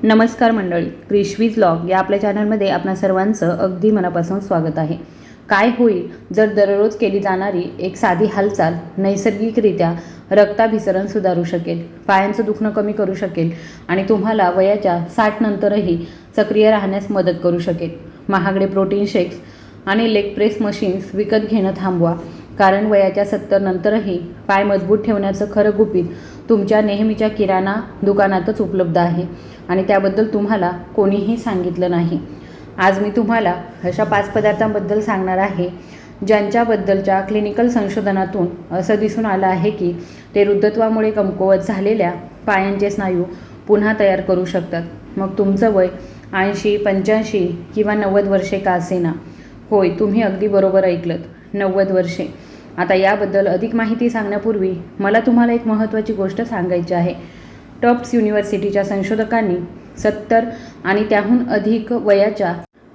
नमस्कार मंडळी, क्रिशवीज व्लॉग या आपल्या चॅनलमध्ये आपणा सर्वांचं अगदी मनापासून स्वागत आहे. काय होईल जर दररोज केली जाणारी एक साधी हालचाल नैसर्गिकरित्या रक्ताभिसरण सुधारू शकेल, पायांचं दुखणं कमी करू शकेल आणि तुम्हाला वयाच्या 60 नंतरही सक्रिय राहण्यास मदत करू शकेल. महागडे प्रोटीन शेक्स आणि लेग प्रेस मशीन्स विकत घेणं थांबवा, कारण वयाच्या 70 नंतरही पाय मजबूत ठेवण्याचं खरं गुपित तुमच्या नेहमीच्या किराणा दुकानातच उपलब्ध आहे आणि त्याबद्दल तुम्हाला कोणीही सांगितलं नाही. आज मी तुम्हाला अशा 5 पदार्थांबद्दल सांगणार आहे ज्यांच्याबद्दलच्या क्लिनिकल संशोधनातून असं दिसून आलं आहे की ते वृद्धत्वामुळे कमकुवत झालेल्या पायांचे स्नायू पुन्हा तयार करू शकतात. मग तुमचं वय 80, 85 किंवा 90 वर्षे का असेना. होय, तुम्ही अगदी बरोबर ऐकलत, 90 वर्षे. आता याबद्दल अधिक माहिती सांगण्यापूर्वी मला तुम्हाला एक महत्त्वाची गोष्ट सांगायची आहे. टफ्ट्स युनिव्हर्सिटीच्या संशोधकांनी 70 आणि त्याहून अधिक वयाच्या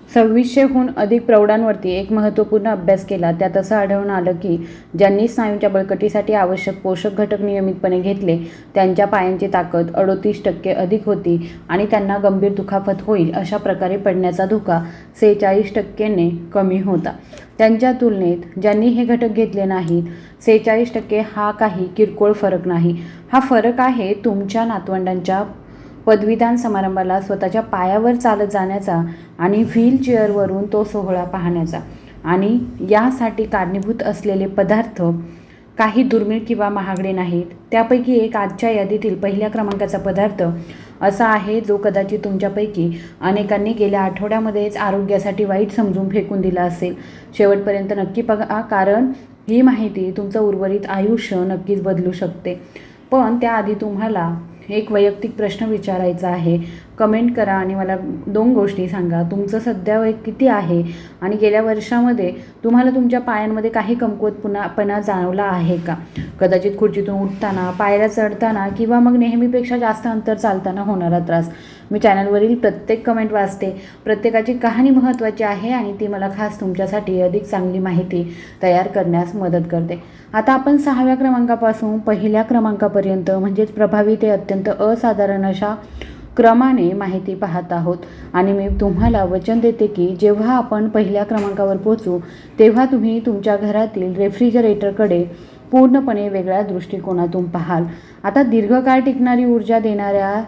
2600हून अधिक प्रौढांवरती एक महत्त्वपूर्ण अभ्यास केला. त्यात असं आढळून आलं की ज्यांनी स्नायूंच्या बळकटीसाठी आवश्यक पोषक घटक नियमितपणे घेतले त्यांच्या पायांची ताकद 38% अधिक होती आणि त्यांना गंभीर दुखापत होईल अशा प्रकारे पडण्याचा धोका 46%ने कमी होता. त्यांच्या तुलनेत ज्यांनी हे घटक घेतले नाहीत 46% हा काही किरकोळ फरक नाही. हा फरक आहे तुमच्या नातवंडांच्या पदवीदान समारंभाला स्वतःच्या पायावर चालत जाण्याचा आणि व्हीलचेअरवरून तो सोहळा पाहण्याचा. आणि यासाठी कारणीभूत असलेले पदार्थ काही दुर्मिळ किंवा महागडे नाहीत. त्यापैकी एक आजच्या यादीतील पहिल्या क्रमांकाचा पदार्थ असा आहे जो कदाचित तुमच्यापैकी अनेकांनी गेल्या आठवड्यामध्येच आरोग्यासाठी वाईट समजून फेकून दिला असेल. शेवटपर्यंत नक्की बघा, कारण ही माहिती तुमचं उर्वरित आयुष्य नक्कीच बदलू शकते. पण त्याआधी तुम्हाला एक वैयक्तिक प्रश्न विचारायचा आहे. कमेंट करा आणि मला 2 गोष्टी सांगा. तुमचं सध्या वय किती आहे आणि गेल्या वर्षामध्ये तुम्हाला तुमच्या पायांमध्ये काही कमकुवतपणा जाणवला आहे का? कदाचित खुर्चीतून उठताना, पायऱ्या चढताना किंवा मग नेहमीपेक्षा जास्त अंतर चालताना होणारा त्रास. मी चॅनलवरील प्रत्येक कमेंट वाचते. प्रत्येकाची कहाणी महत्त्वाची आहे आणि ती मला खास तुमच्यासाठी अधिक चांगली माहिती तयार करण्यास मदत करते. आता आपण 6व्या क्रमांकापासून पहिल्या क्रमांकापर्यंत म्हणजेच प्रभावी ते अत्यंत असाधारण अशा क्रमाने माहिती पाहत आहोत आणि मी तुम्हाला वचन देते की जेव्हा आपण पहिल्या क्रमांकावर पोहोचू तेव्हा तुम्ही तुमच्या घरातील रेफ्रिजरेटरकडे पूर्णपणे वेगळ्या दृष्टिकोनातून पाहाल. आता दीर्घकाळ टिकणारी ऊर्जा देणाऱ्या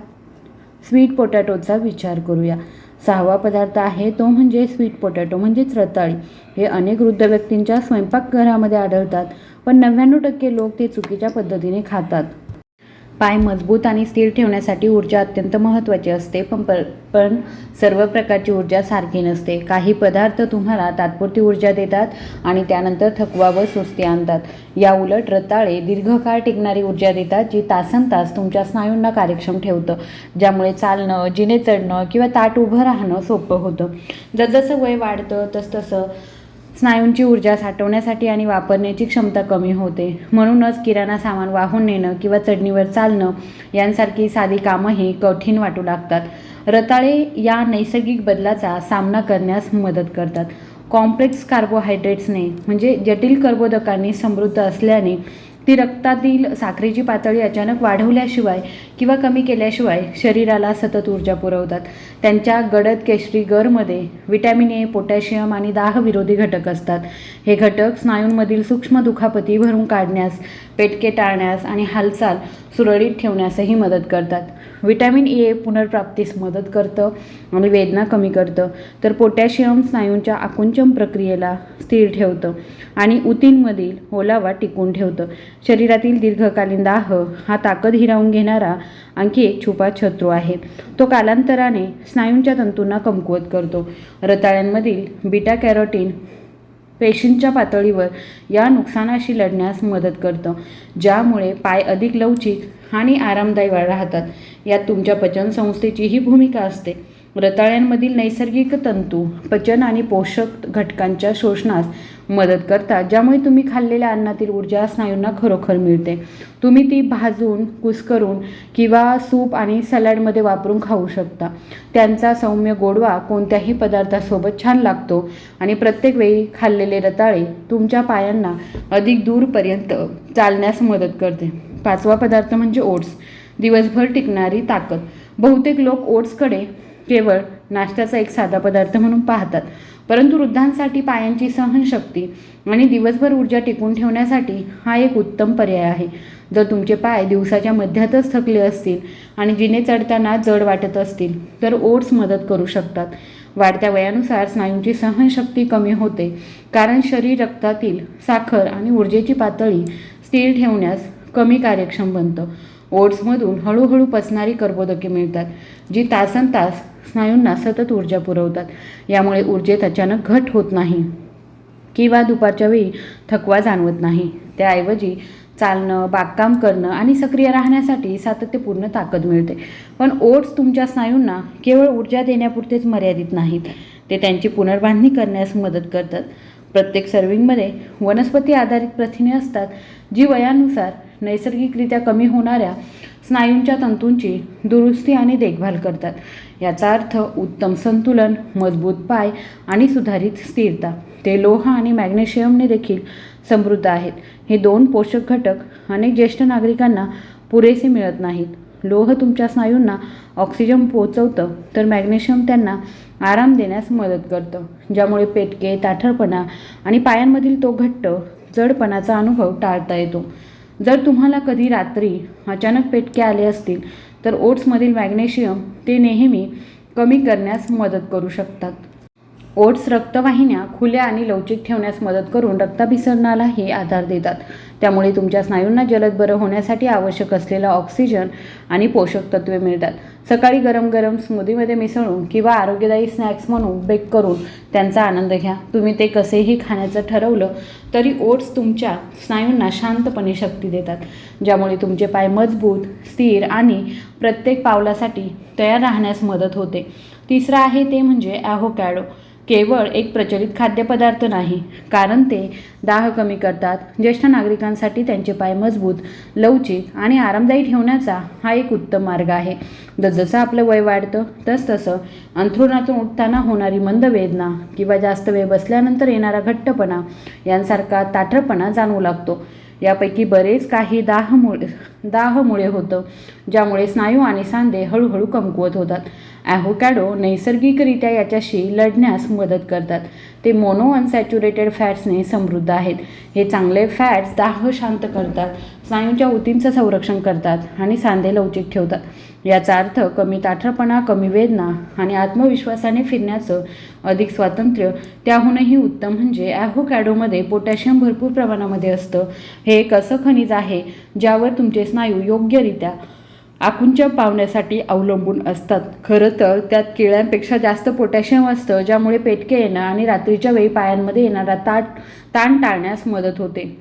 स्वीट पोटॅटोचा विचार करूया. 6वा पदार्थ आहे तो म्हणजे स्वीट पोटॅटो म्हणजेच रताळी. हे अनेक वृद्ध व्यक्तींच्या स्वयंपाकघरामध्ये आढळतात, पण 99% लोक ते चुकीच्या पद्धतीने खातात. पाय मजबूत आणि स्थिर ठेवण्यासाठी ऊर्जा अत्यंत महत्त्वाची असते, पण सर्व प्रकारची ऊर्जा सारखी नसते. काही पदार्थ तुम्हाला तात्पुरती ऊर्जा देतात आणि त्यानंतर थकवा व सुस्ती आणतात. या उलट रताळे दीर्घकाळ टिकणारी ऊर्जा देतात, जी तासनतास तुमच्या स्नायूंना कार्यक्षम ठेवतं, ज्यामुळे चालणं, जिने चढणं किंवा ताठ उभं राहणं सोपं होतं. जसजसं वय वाढतं तसतसं स्नायूंची ऊर्जा साठवण्यासाठी आणि वापरण्याची क्षमता कमी होते. म्हणूनच किराणा सामान वाहून नेणं किंवा चढणीवर चालणं यांसारखी साधी कामंही कठीण वाटू लागतात. रताळे या नैसर्गिक बदलाचा सामना करण्यास मदत करतात. कॉम्प्लेक्स कार्बोहायड्रेट्सने म्हणजे जटिल कर्बोदकांनी समृद्ध असल्याने ती रक्तातील साखरेची पातळी अचानक वाढवल्याशिवाय किंवा कमी केल्याशिवाय शरीराला सतत ऊर्जा पुरवतात. त्यांच्या गडद केशरी गरमध्ये व्हिटॅमिन ए, पोटॅशियम आणि दाहविरोधी घटक असतात. हे घटक स्नायूंमधील सूक्ष्म दुखापती भरून काढण्यास, पेटके टाळण्यास आणि हालचाल सुरळीत ठेवण्यासही मदत करतात. व्हिटॅमिन ए पुनर्प्राप्तीस मदत करतं आणि वेदना कमी करतं, तर पोटॅशियम स्नायूंच्या आकुंचन प्रक्रियेला स्थिर ठेवतं आणि ऊतींमधील ओलावा टिकून ठेवतं. शरीरातील दीर्घकालीन दाह हा ताकद हिरावून घेणारा आणखी एक छुपा शत्रू आहे. तो कालांतराने स्नायूंच्या तंतूंना कमकुवत करतो. रताळ्यांमधील बीटा कॅरोटीन पेशींच्या पातळीवर या नुकसानाशी लढण्यास मदत करतं, ज्यामुळे पाय अधिक लवचिक आणि आरामदायी राहतात. यात तुमच्या पचनसंस्थेचीही भूमिका असते. रताळ्यांमधील नैसर्गिक तंतू पचन आणि पोषक घटकांच्या शोषणास मदत करतात, ज्यामुळे तुम्ही खाल्लेल्या अन्नातील ऊर्जा स्नायूंना खरोखर मिळते. तुम्ही ती भाजून, कुस्करून किंवा सूप आणि सलाडमध्ये वापरून खाऊ शकता. त्यांचा सौम्य गोडवा कोणत्याही पदार्थासोबत छान लागतो आणि प्रत्येक वेळी खाल्लेले रताळे तुमच्या पायांना अधिक दूरपर्यंत चालण्यास मदत करते. 5वा पदार्थ म्हणजे ओट्स. दिवसभर टिकणारी ताकद. बहुतेक लोक ओट्सकडे केवळ नाश्त्याचा एक साधा पदार्थ म्हणून पाहतात, परंतु वृद्धांसाठी पायांची सहनशक्ती आणि दिवसभर ऊर्जा टिकवून ठेवण्यासाठी हा एक उत्तम पर्याय आहे. जर तुमचे पाय दिवसाच्या मध्यातच थकले असतील आणि जिने चढताना जड वाटत असतील तर ओट्स मदत करू शकतात. वाढत्या वयानुसार स्नायूंची सहनशक्ती कमी होते, कारण शरीर रक्तातील साखर आणि ऊर्जेची पातळी स्थिर ठेवण्यास कमी कार्यक्षम बनतं. ओट्समधून हळूहळू पचणारी कर्बोदके मिळतात, जी तासनतास स्नायूंना सतत ऊर्जा पुरवतात. यामुळे ऊर्जेत अचानक घट होत नाही किंवा दुपारच्या वेळी थकवा जाणवत नाही. त्याऐवजी चालणं, बागकाम करणं आणि सक्रिय राहण्यासाठी सातत्यपूर्ण ताकद मिळते. पण ओट्स तुमच्या स्नायूंना केवळ ऊर्जा देण्यापुरतेच मर्यादित नाहीत, ते त्यांची पुनर्बांधणी करण्यास मदत करतात. प्रत्येक सर्विंगमध्ये वनस्पती आधारित प्रथिने असतात, जी वयानुसार नैसर्गिकरित्या कमी होणाऱ्या स्नायूंच्या तंतूंची दुरुस्ती आणि देखभाल करतात. याचा अर्थ उत्तम संतुलन, मजबूत पाय आणि सुधारित स्थिरता. ते लोह आणि मॅग्नेशियमने देखील समृद्ध आहेत. हे दोन पोषक घटक अनेक ज्येष्ठ नागरिकांना पुरेसे मिळत नाहीत. लोह तुमच्या स्नायूंना ऑक्सिजन पोहोचवतं, तर मॅग्नेशियम त्यांना आराम देण्यास मदत करतं, ज्यामुळे पेटके, ताठरपणा आणि पायांमधील तो घट्ट जडपणाचा अनुभव टाळता येतो. जर तुम्हाला कधी रात्री अचानक पेटके आले असतील तर ओट्समधील मॅग्नेशियम ते नेहमी कमी करण्यास मदत करू शकतात. ओट्स रक्तवाहिन्या खुल्या आणि लवचिक ठेवण्यास मदत करून रक्ताभिसरणालाही आधार देतात. त्यामुळे तुमच्या स्नायूंना जलद बरं होण्यासाठी आवश्यक असलेला ऑक्सिजन आणि पोषक तत्वे मिळतात. सकाळी गरम गरम स्मूदीमध्ये मिसळून किंवा आरोग्यदायी स्नॅक्स म्हणून बेक करून त्यांचा आनंद घ्या. तुम्ही ते कसेही खाण्याचं ठरवलं तरी ओट्स तुमच्या स्नायूंना शांतपणे शक्ती देतात, ज्यामुळे तुमचे पाय मजबूत, स्थिर आणि प्रत्येक पावलासाठी तयार राहण्यास मदत होते. तिसरं आहे ते म्हणजे ॲव्होकॅडो. केवळ एक प्रचलित खाद्यपदार्थ नाही, कारण ते दाह कमी करतात. ज्येष्ठ नागरिकांसाठी त्यांचे पाय मजबूत, लवचिक आणि आरामदायी ठेवण्याचा हा एक उत्तम मार्ग आहे. जसजसं आपलं वय वाढतं तसतसं अंथरुणातून उठताना होणारी मंद वेदना किंवा जास्त वेळ बसल्यानंतर येणारा घट्टपणा यांसारखा ताठरपणा जाणवू लागतो. यापैकी बरेच काही दाहमुळे होतं, ज्यामुळे स्नायू आणि सांधे हळूहळू कमकुवत होतात. ॲव्होकॅडो नैसर्गिकरित्या याच्याशी लढण्यास मदत करतात. ते मोनो अनसॅच्युरेटेड फॅट्सने समृद्ध आहेत. हे चांगले फॅट्स दाह शांत करतात, स्नायूंच्या ऊतींचं संरक्षण करतात आणि सांधे लवचिक ठेवतात. याचा अर्थ कमी ताठरपणा, कमी वेदना आणि आत्मविश्वासाने फिरण्याचं अधिक स्वातंत्र्य. त्याहूनही उत्तम म्हणजे ॲव्होकॅडोमध्ये पोटॅशियम भरपूर प्रमाणामध्ये असतं. हे एक असं खनिज आहे ज्यावर तुमचे स्नायू योग्यरित्या आकुंचन पावण्यासाठी अवलंबून असतात. खरं तर त्यात केळ्यांपेक्षा जास्त पोटॅशियम असतं, ज्यामुळे पेटके येणं आणि रात्रीच्या वेळी पायांमध्ये येणारा ताण टाळण्यास मदत होते.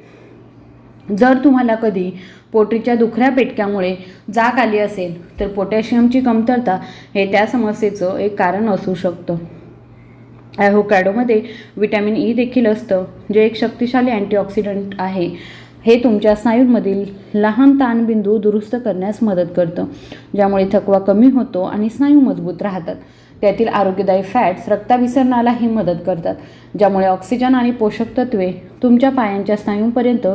जर तुम्हाला कधी पोटरीच्या दुखऱ्या पेटक्यामुळे जाग आली असेल तर पोटॅशियमची कमतरता हे त्या समस्येचं एक कारण असू शकतं. ॲव्होकॅडोमध्ये व्हिटॅमिन ई देखील असतं, जे एक शक्तिशाली अँटीऑक्सिडंट आहे. हे तुमच्या स्नायूंमधील लहान ताणबिंदू दुरुस्त करण्यास मदत करतं, ज्यामुळे थकवा कमी होतो आणि स्नायू मजबूत राहतात. त्यातील आरोग्यदायी फॅट्स रक्ताभिसरणालाही मदत करतात, ज्यामुळे ऑक्सिजन आणि पोषक तत्वे तुमच्या पायांच्या स्नायूंपर्यंत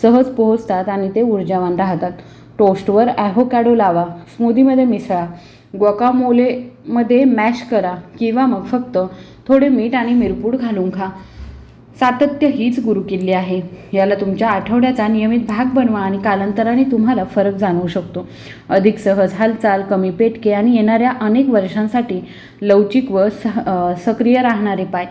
सहज पोहोचतात आणि ते ऊर्जावान राहतात. टोस्टवर ॲव्होकॅडो लावा, स्मूदीमध्ये मिसळा, ग्वाकामोलेमध्ये मॅश करा किंवा मग फक्त थोडे मीठ आणि मिरपूड घालून खा. सातत्य हीच गुरुकिल्ली आहे. याला तुमच्या आठवड्याचा नियमित भाग बनवा आणि कालांतराने तुम्हाला फरक जाणवू शकतो. अधिक सहज हालचाल, कमी पेटके आणि येणाऱ्या अनेक वर्षांसाठी लवचिक व सक्रिय राहणारे पाय.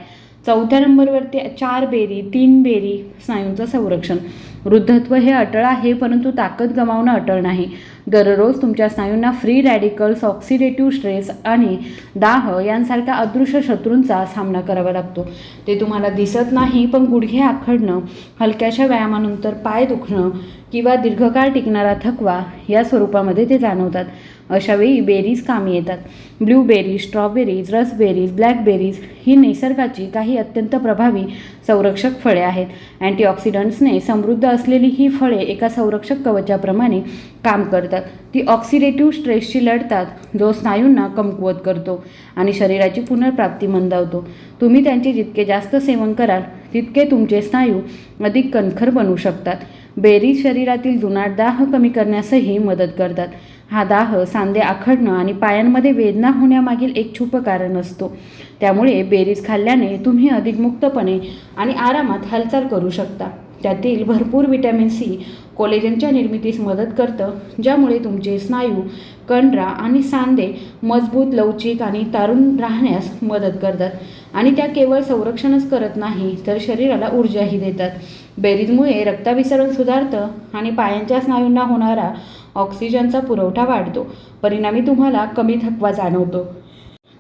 4थ्या नंबरवरती 4 बेरी, 3 बेरी स्नायूंचं संरक्षण. वृद्धत्व हे अटळ आहे, परंतु ताकद गमावणं अटळ नाही. दररोज तुमच्या स्नायूंना फ्री रॅडिकल्स, ऑक्सिडेटिव्ह स्ट्रेस आणि दाह यांसारख्या अदृश्य शत्रूंचा सामना करावा लागतो. ते तुम्हाला दिसत नाही, पण गुडघे आखडणं, हलक्याशा व्यायामानंतर पाय दुखणं किंवा दीर्घकाळ टिकणारा थकवा या स्वरूपामध्ये ते जाणवतात. अशावेळी बेरीज कामी येतात. ब्लूबेरीज, स्ट्रॉबेरीज, रसबेरीज, ब्लॅकबेरीज ही निसर्गाची काही अत्यंत प्रभावी संरक्षक फळे आहेत. अँटीऑक्सिडंट्सने समृद्ध असलेली ही फळे एका संरक्षक कवचाप्रमाणे काम करतात. ती ऑक्सिडेटिव्ह स्ट्रेसशी लढतात, जो स्नायूंना कमकुवत करतो आणि शरीराची पुनर्प्राप्ती मंदावतो. तुम्ही त्यांचे जितके जास्त सेवन कराल तितके तुमचे स्नायू अधिक कणखर बनू शकतात. बेरीज शरीरातील जुनाट दाह कमी करण्यासही मदत करतात. हा दाह सांधे आखडणं आणि पायांमध्ये वेदना होण्यामागील एक छुपं कारण असतो. त्यामुळे बेरीज खाल्ल्याने तुम्ही अधिक मुक्तपणे आणि आरामात हालचाल करू शकता. त्यातील भरपूर व्हिटॅमिन सी कोलेजनच्या निर्मितीस मदत करतं, ज्यामुळे तुमचे स्नायू, कणरा आणि सांधे मजबूत, लवचिक आणि तारून राहण्यास मदत करतात. आणि त्या केवळ संरक्षणच करत नाही, तर शरीराला ऊर्जाही देतात. बेरीजमुळे रक्ताभिसरण सुधारतं आणि पायांच्या स्नायूंना होणारा ऑक्सिजनचा पुरवठा वाढतो. परिणामी तुम्हाला कमी थकवा जाणवतो.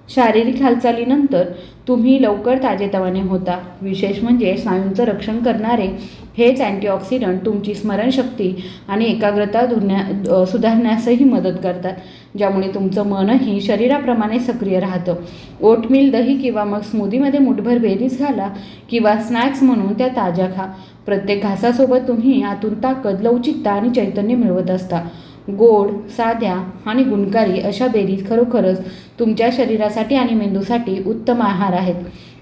शारीरिक हालचालीनंतर तुम्ही लवकर ताजेतवाने होता. विशेष म्हणजे स्नायूंचं रक्षण करणारे हेच अँटीऑक्सिडंट तुमची स्मरणशक्ती आणि एकाग्रता सुधारण्यासही मदत करतात, ज्यामुळे तुमचं मनही शरीराप्रमाणे सक्रिय राहतं. ओटमील, दही किंवा मग स्मूदीमध्ये मुठभर बेरीज घाला किंवा स्नॅक्स म्हणून त्या ताज्या खा. प्रत्येक घासासोबत तुम्ही आतून ताकद, लवचिकता आणि चैतन्य मिळवत असता. गोड, साध्या आणि गुणकारी अशा बेरीज खरोखरच तुमच्या शरीरासाठी आणि मेंदूसाठी उत्तम आहार आहेत.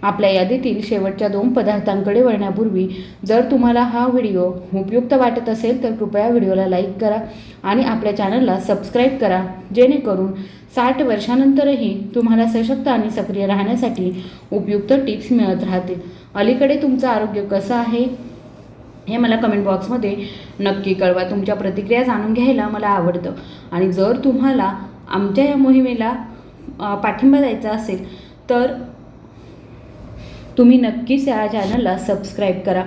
आपल्या यादीतील शेवटच्या 2 पदार्थांकडे वळण्यापूर्वी जर तुम्हाला हा व्हिडिओ उपयुक्त वाटत असेल तर कृपया व्हिडिओला लाईक करा आणि आपल्या चॅनलला सबस्क्राईब करा, जेणेकरून 60 वर्षांनंतरही तुम्हाला सशक्त आणि सक्रिय राहण्यासाठी उपयुक्त टिप्स मिळत राहतील. अलीकडे तुमचं आरोग्य कसं आहे हे मला कमेंट बॉक्समध्ये नक्की कळवा. तुमच्या प्रतिक्रिया जाणून घ्यायला मला आवडतं. आणि जर तुम्हाला आमच्या या मोहिमेला पाठिंबा द्यायचा असेल तर तुम्ही नक्कीच या चॅनलला सबस्क्राईब करा.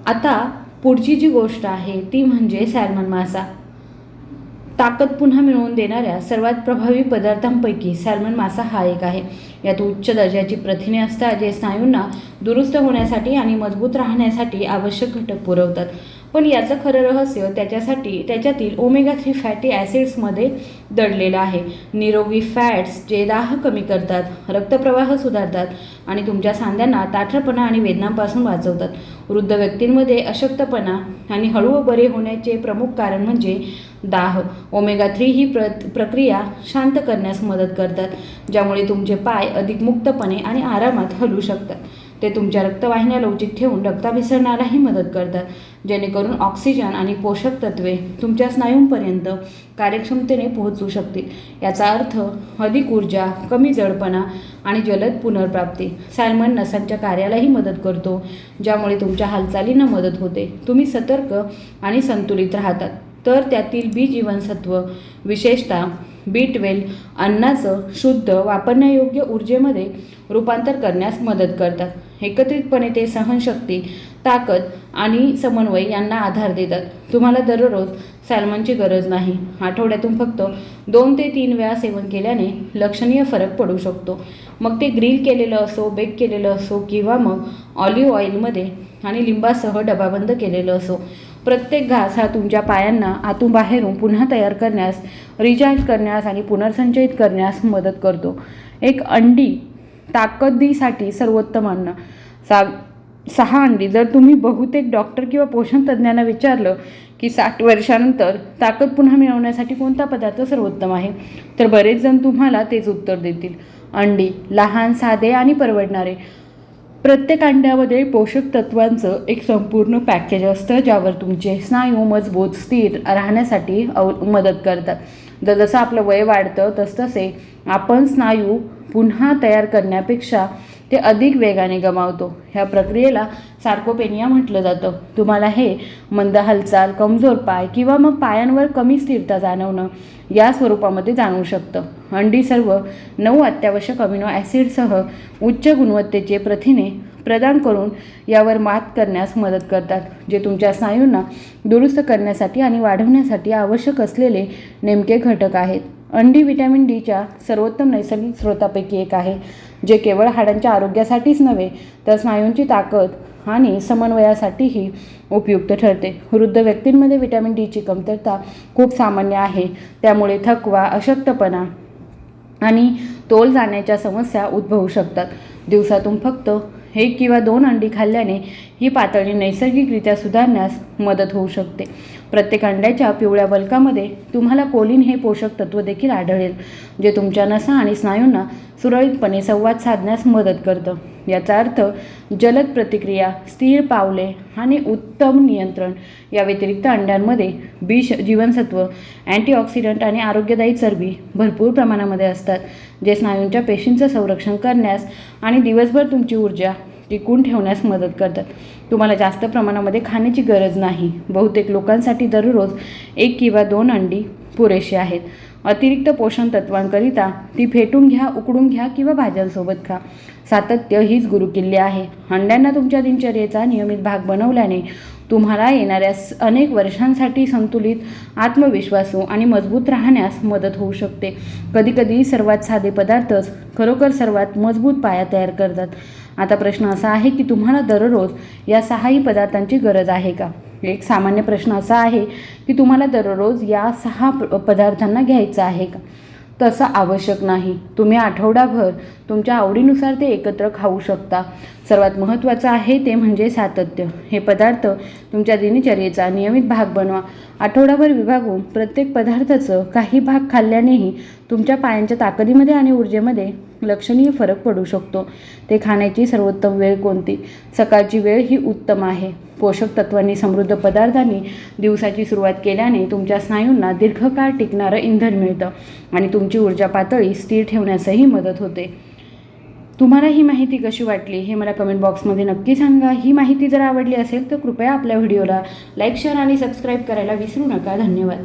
आता पुढची जी गोष्ट आहे ती म्हणजे सॅल्मन मासा. ताकद पुन्हा मिळवून देणाऱ्या सर्वात प्रभावी पदार्थांपैकी सॅल्मन मासा हा एक आहे. यात उच्च दर्जाची प्रथिने असतात, जे स्नायूंना दुरुस्त होण्यासाठी आणि मजबूत राहण्यासाठी आवश्यक घटक पुरवतात. पण याचं खरं रहस्य त्याच्यातील ओमेगा 3 फॅटी ॲसिड्समध्ये दडलेलं आहे. निरोगी फॅट्स जे दाह कमी करतात, रक्तप्रवाह सुधारतात आणि तुमच्या सांध्यांना ताठरपणा आणि वेदनांपासून वाचवतात. वृद्ध व्यक्तींमध्ये अशक्तपणा आणि हळू बरे होण्याचे प्रमुख कारण म्हणजे दाह. ओमेगा 3 ही प्रक्रिया शांत करण्यास मदत करतात, ज्यामुळे तुमचे पाय अधिक मुक्तपणे आणि आरामात हलू शकतात. ते तुमच्या रक्तवाहिन्या लवचिक ठेवून रक्ताभिसरणालाही मदत करतात, जेणेकरून ऑक्सिजन आणि पोषक तत्वे तुमच्या स्नायूंपर्यंत कार्यक्षमतेने पोहोचू शकतील. याचा अर्थ अधिक ऊर्जा, कमी जडपणा आणि जलद पुनर्प्राप्ती. सॅल्मन नसांच्या कार्यालाही मदत करतो, ज्यामुळे तुमच्या हालचालींना मदत होते. तुम्ही सतर्क आणि संतुलित राहतात. तर त्यातील बी जीवनसत्व, विशेषतः B12, अन्नाचं शुद्ध, वापरण्यायोग्य ऊर्जेमध्ये रूपांतर करण्यास मदत करतात. एकत्रितपणे ते सहनशक्ती, ताकद आणि समन्वय यांना आधार देतात. तुम्हाला दररोज सॅल्मनची गरज नाही. आठवड्यातून फक्त 2 ते 3 वेळा सेवन केल्याने लक्षणीय फरक पडू शकतो. मग ते ग्रिल केलेलं असो, बेक केलेलं असो किंवा मग ऑलिव्ह ऑइलमध्ये आणि लिंबासह डबाबंद केलेलं असो. प्रत्येक घास हा तुमच्या पायांना आतून बाहेरून पुन्हा तयार करण्यास, रिचार्ज करण्यास आणि पुनर्संचयित करण्यास मदत करतो. एक अंडी ताकदीसाठी सर्वोत्तम अन्न. 6 अंडी. जर तुम्ही बहुतेक डॉक्टर किंवा पोषण तज्ज्ञांना विचारलं की 60 वर्षानंतर ताकद पुन्हा मिळवण्यासाठी कोणता पदार्थ सर्वोत्तम आहे, तर बरेच जण तुम्हाला तेच उत्तर देतील: अंडी. लहान, साधे आणि परवडणारे. प्रत्येक अंड्यामध्ये पोषक तत्वांचं एक संपूर्ण पॅकेज असतं, ज्यावर तुमचे स्नायू मजबूत, स्थिर राहण्यासाठी मदत करतात. जसं आपलं वय वाढतं तसतसे आपण स्नायू पुन्हा तयार करण्यापेक्षा ते अधिक वेगाने गमावतो. ह्या प्रक्रियेला सार्कोपेनिया म्हटलं जातं. तुम्हाला हे मंद हालचाल, कमजोर पाय किंवा मग पायांवर कमी स्थिरता जाणवणं या स्वरूपामध्ये जाणवू शकतं. अंडी सर्व 9 अत्यावश्यक अमिनो ॲसिडसह उच्च गुणवत्तेचे प्रथिने प्रदान करून यावर मात करण्यास मदत करतात, जे तुमच्या स्नायूंना दुरुस्त करण्यासाठी आणि वाढवण्यासाठी आवश्यक असलेले नेमके घटक आहेत. अंडी व्हिटॅमिन डीच्या सर्वोत्तम नैसर्गिक स्रोतापैकी एक आहे, जे केवळ हाडांच्या आरोग्यासाठीच नव्हे तर स्नायूंची ताकद आणि समन्वयासाठीही उपयुक्त ठरते. वृद्ध व्यक्तींमध्ये व्हिटॅमिन डीची कमतरता खूप सामान्य आहे, त्यामुळे थकवा, अशक्तपणा आणि तोल जाण्याच्या समस्या उद्भवू शकतात. दिवसातून फक्त 1 किंवा 2 अंडी खाल्ल्याने ही पातळी नैसर्गिकरित्या सुधारण्यास मदत होऊ शकते. प्रत्येक अंड्याच्या पिवळ्या बलकामध्ये तुम्हाला कोलिन हे पोषक तत्व देखील आढळेल, जे तुमच्या नसा आणि स्नायूंना सुरळीतपणे संवाद साधण्यास मदत करतं. याचा अर्थ जलद प्रतिक्रिया, स्थिर पावले आणि उत्तम नियंत्रण. या व्यतिरिक्त अंड्यांमध्ये जीवनसत्व, अँटीऑक्सिडंट आणि आरोग्यदायी चरबी भरपूर प्रमाणामध्ये असतात, जे स्नायूंच्या पेशींचं संरक्षण करण्यास आणि दिवसभर तुमची ऊर्जा टिकून ठेवण्यास मदत करतात. तुम्हाला जास्त प्रमाणामध्ये खाण्याची गरज नाही. बहुतेक लोकांसाठी दररोज 1 किंवा 2 अंडी पुरेशी आहेत. अतिरिक्त पोषण तत्वांकरिता ती फेटून घ्या, उकडून घ्या किंवा भाज्यांसोबत खा. सातत्य हीच गुरुकिल्ली आहे. अंड्यांना तुमच्या दिनचर्येचा नियमित भाग बनवल्याने तुम्हाला येणाऱ्या अनेक वर्षांसाठी संतुलित, आत्मविश्वासू आणि मजबूत राहण्यास मदत होऊ शकते. कधीकधी सर्वात साधे पदार्थच खरोखर सर्वात मजबूत पाया तयार करतात. आता प्रश्न असा आहे की तुम्हाला दररोज या 6ही पदार्थांची गरज आहे का? एक सामान्य प्रश्न असा आहे की तुम्हाला दररोज या 6 पदार्थांना घ्यायचं आहे का? तसं आवश्यक नाही. तुम्ही आठवडाभर तुमच्या आवडीनुसार ते एकत्र खाऊ शकता. सर्वात महत्त्वाचं आहे ते म्हणजे सातत्य. हे पदार्थ तुमच्या दिनचर्येचा नियमित भाग बनवा. आठवडाभर विभागून प्रत्येक पदार्थाचं काही भाग खाल्ल्यानेही तुमच्या पायांच्या ताकदीमध्ये आणि ऊर्जेमध्ये लक्षणीय फरक पडू शकतो. ते खाण्याची सर्वोत्तम वेळ कोणती? सकाळची वेळ ही उत्तम आहे. पोषक तत्वांनी समृद्ध पदार्थांनी दिवसाची सुरुवात केल्याने तुमच्या स्नायूंना दीर्घकाळ टिकणारं इंधन मिळतं आणि तुमची ऊर्जा पातळी स्थिर ठेवण्यासही मदत होते. तुम्हाला ही माहिती कशी वाटली हे मला कमेंट बॉक्समध्ये नक्की सांगा. ही माहिती जर आवडली असेल तर कृपया आपल्या व्हिडिओला लाईक, शेअर आणि सबस्क्राईब करायला विसरू नका. धन्यवाद.